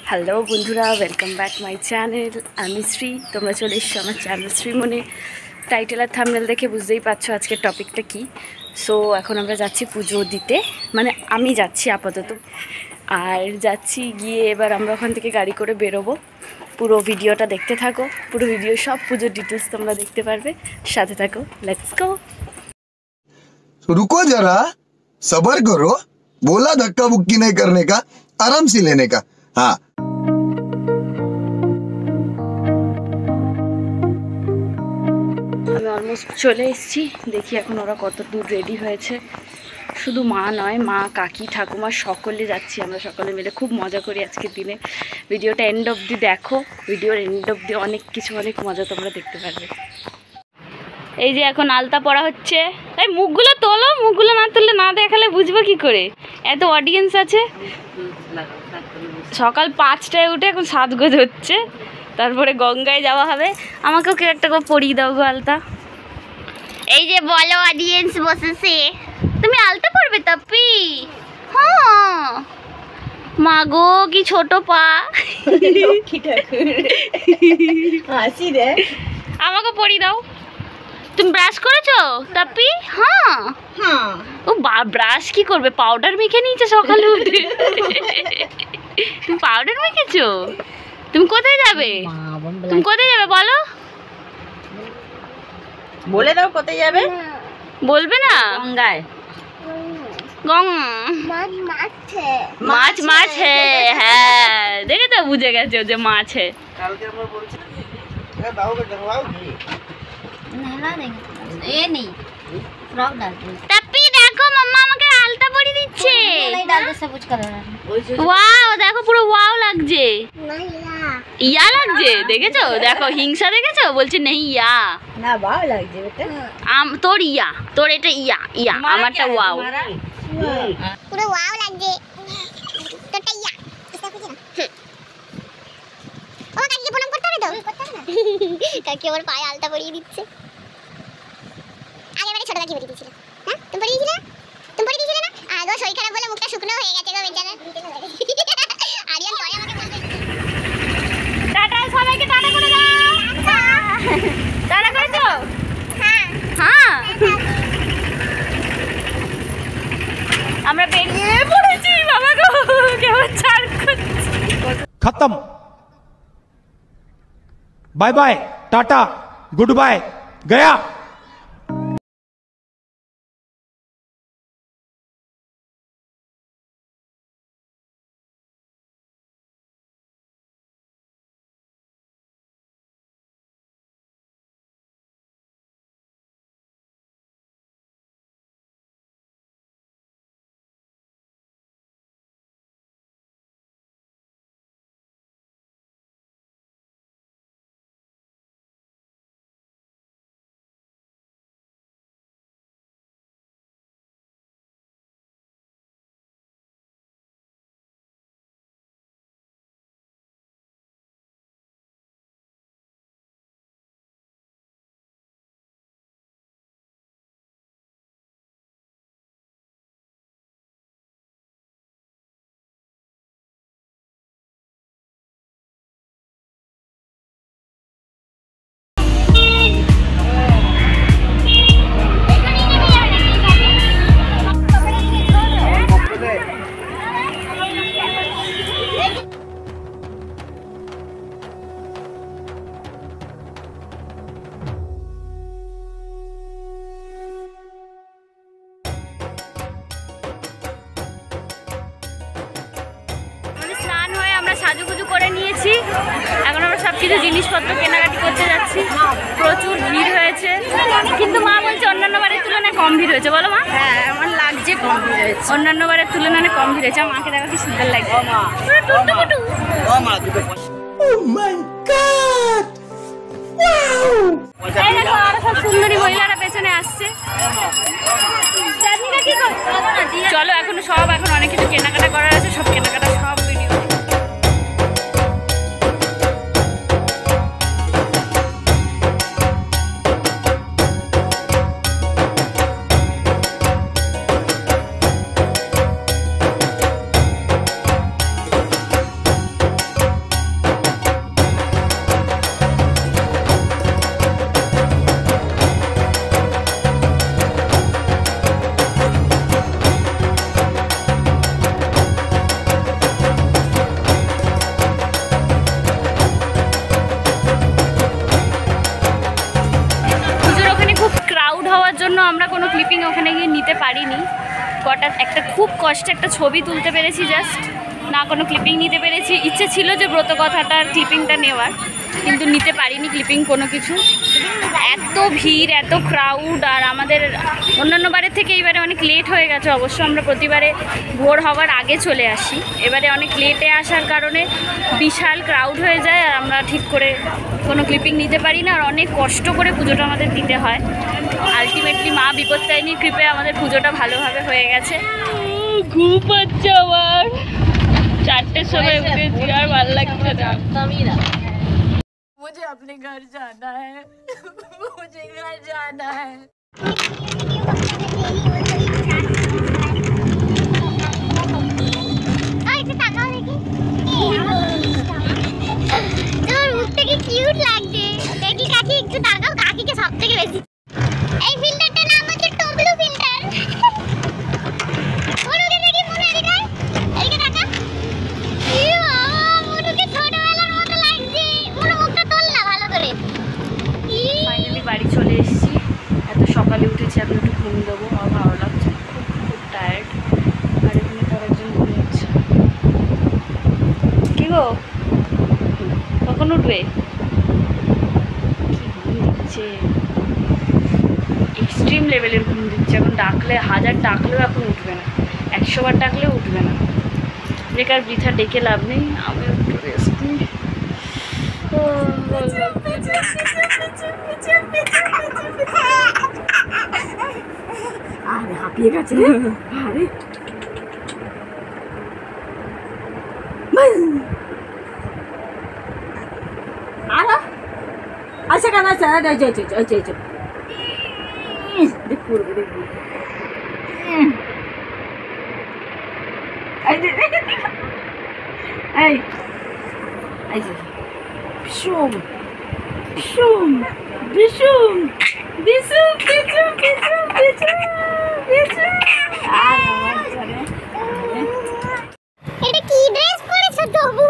Hello বন্ধুরা, welcome back my channel. আমি শ্রী, তোমরা চলে এসছো আমার চ্যানেল শ্রীমনে। টাইটেল আর থাম্বনেল দেখে বুঝতেই পারছো আজকের টপিকটা কি। সো এখন আমরা যাচ্ছি পুজো দিতে, মানে আমি যাচ্ছি আপাতত, আর যাচ্ছি গিয়ে এবার আমরা ওখান থেকে গাড়ি করে বেরোবো। পুরো ভিডিওটা দেখতে থাকো, পুরো ভিডিও সব পুজোর ডিটেলস তোমরা দেখতে পারবে, সাথে থাকো। Let's go. रुको जरा, सबर करो। बोला धक्का बुक्की नहीं करने का, आराम से लेने का। हाँ, আমি অলমোস্ট চলে এসেছি। দেখি এখন ওরা কত দূর রেডি হয়েছে। শুধু মা নয়, মা, কাকি, ঠাকুমা সকলে যাচ্ছি, আমরা সকলে মিলে খুব মজা করি আজকের দিনে। ভিডিওটা এন্ড অবধি দেখো, ভিডিওর এন্ড অবধি অনেক কিছু, অনেক মজা তোমরা দেখতে পারবে। এই যে এখন আলতা পড়া হচ্ছে। এই মুখগুলো তোলো, মুখগুলো না তুললে না দেখালে বুঝবো কি করে, এত অডিয়েন্স আছে। সকাল 5টায় উঠে এখন সাজগোজ হচ্ছে, তারপরে গঙ্গায় যাওয়া হবে। আমাকেও কেউ একটা করে পরিয়ে দাও গো আলতা। এই যে বলো অডিয়েন্স বসেছে, তুমি আলতা পরবে তাপি? হ্যাঁ মা গো, কি ছোট পা। হাসি রে, আমাকে পরিয়ে দাও। তুমি ব্রাশ করেছো তাপি? হ্যাঁ হ্যাঁ। ও ব্রাশ কি করবে, পাউডার মেখে নিয়েছে সকালে উঠে। তুমি পাউডার মেখেছো? তুমি কোথায় যাবে? তুমি কোথায় যাবে বলো? বলে দাও কোথায় যাবে। বলবে না? গঙ্গায়। মাছ মাছ হ্যাঁ, দেখে তো বুঝে গেছে যে মাছ হ্যাঁ। তাপি দেখো, মাম্মা আমাকে আলতা পরিয়ে দিচ্ছে। ওয়াও, দেখো পুরো ওয়াও লাগছে। ইয়া লাগছে, দেখেছো? দেখো হিংসা দেখেছো, বলছে নেই ইয়া না, ভালো লাগছে বেটা। তোর ইয়া, তোর এটা ইয়া ইয়া, আমারটা ওয়াও। পুরো ওয়াও লাগছে, তোরটা ইয়া। ও কাকিকে প্রণাম করতে হবে তো? কাকি আমার পায়ে আলতা পরিয়ে দিচ্ছে। আগেবারে ছোট কাকি পরিয়ে দিয়েছিল। হ্যাঁ, তুমি পরিয়ে দিয়েছিলে? তুমি পরিয়ে দিয়েছিলে না? আগো শরীর খারাপ বলে মুখটা শুকনো হয়ে গেছে গো বেচারা। আরিয়ান পরে আমাকে বলবে টাটা, সবাইকে টাটা করে দাও। টাটা করেছো? হ্যাঁ হ্যাঁ, আমরা বেরিয়ে পড়েছি। বাবা গো, কেমন ছাড় করছে। खत्म। Bye bye, tata, good bye, गया। স্নান হয়ে আমরা সাজুগুজু করে নিয়েছি, এখন আমরা সব কিছু জিনিসপত্র কেনাকাটি করতে যাচ্ছি। প্রচুর ভিড় হয়েছে, কিন্তু মা বলছে অন্যান্য বারের তুলনায় কম ভিড় হয়েছে। বলো মা? হ্যাঁ, আমার লাগছে কম হয়েছে। অন্যান্য বারের তুলনায় অনেক কম ভিড় হয়েছে। মাকে দেখো কি সুন্দর লাগছে। এই দেখো, আরো সব সুন্দরী মহিলারা পেছনে আসছে। চলো এখন অনেক কিছু কেনাকাটা করার আছে, সব কেনাকাটা সব ভিডিও। কটা একটা খুব কষ্টে একটা ছবি তুলতে পেরেছি জাস্ট, না কোনো ক্লিপিং নিতে পেরেছি। ইচ্ছে ছিল যে ব্রত কথাটার ক্লিপিংটা নেওয়ার, কিন্তু নিতে পারিনি ক্লিপিং কোনো কিছু। এত ভিড়, এত ক্রাউড, আর আমাদের অন্যান্য বারের থেকে এইবারে অনেক লেট হয়ে গেছে। অবশ্য আমরা প্রতিবারে ভোর হওয়ার আগে চলে আসি, এবারে অনেক লেটে আসার কারণে বিশাল ক্রাউড হয়ে যায়, আর আমরা ঠিক করে কোনো ক্লিপিং নিতে পারি না, আর অনেক কষ্ট করে পুজোটা আমাদের দিতে হয়। আলটিমেটলি মা বিপত্তারিণীর কৃপায় আমাদের পুজোটা ভালোভাবে হয়ে গেছে। ঘুম পাচ্ছে আমার, 4টের সময় উঠেছি, আর ভালো লাগছে না। मुझे अपने घर जाना है, मुझे घर जाना है। তোর মুখটা কি কিউট লাগছে, দেখি কাকি একটু তাকাও, কাকিকে সবথেকে বেশি। এই ফিল্টারটার নাম হচ্ছে টম্বলু ফিল্টার। মনুকে দেখি, মনু এদিকে আয়, এদিকে তাকা। ইয়া, মনুকে ছোটবেলার মতো লাগছে। মনু মুখটা তোল না ভালো করে। ফাইনালি বাড়ি চলে এসেছি। এত সকালে উঠেছি, এখন একটু ঘুম দেবো, আমার ভালো লাগছে, খুব টায়ার্ড। আর এখানে তার একজন ঘুমিয়েছে। কি গো, কখন উঠবে? কি ঘুম দিচ্ছে, এক্সট্রিম লেভেলের ঘুম দিচ্ছে। এখন ডাকলে, হাজার ডাকলেও এখন উঠবে না, 100 বার ডাকলেও উঠবে না। বেকার বৃথা ডেকে লাভ নেই, আমি একটু রেস্ট নিই। আরে হাঁপিয়ে গেছে। আরে আরে আচ্ছা কেন আছে, দেখ করবে, দেখবি। এই এই যে ভীষণ ভীষণ ভীষণ ভীষণ ভীষণ ভীষণ ভীষণ ভীষণ। আর আমার জানে এটা কি ড্রেস পরেছো তবু?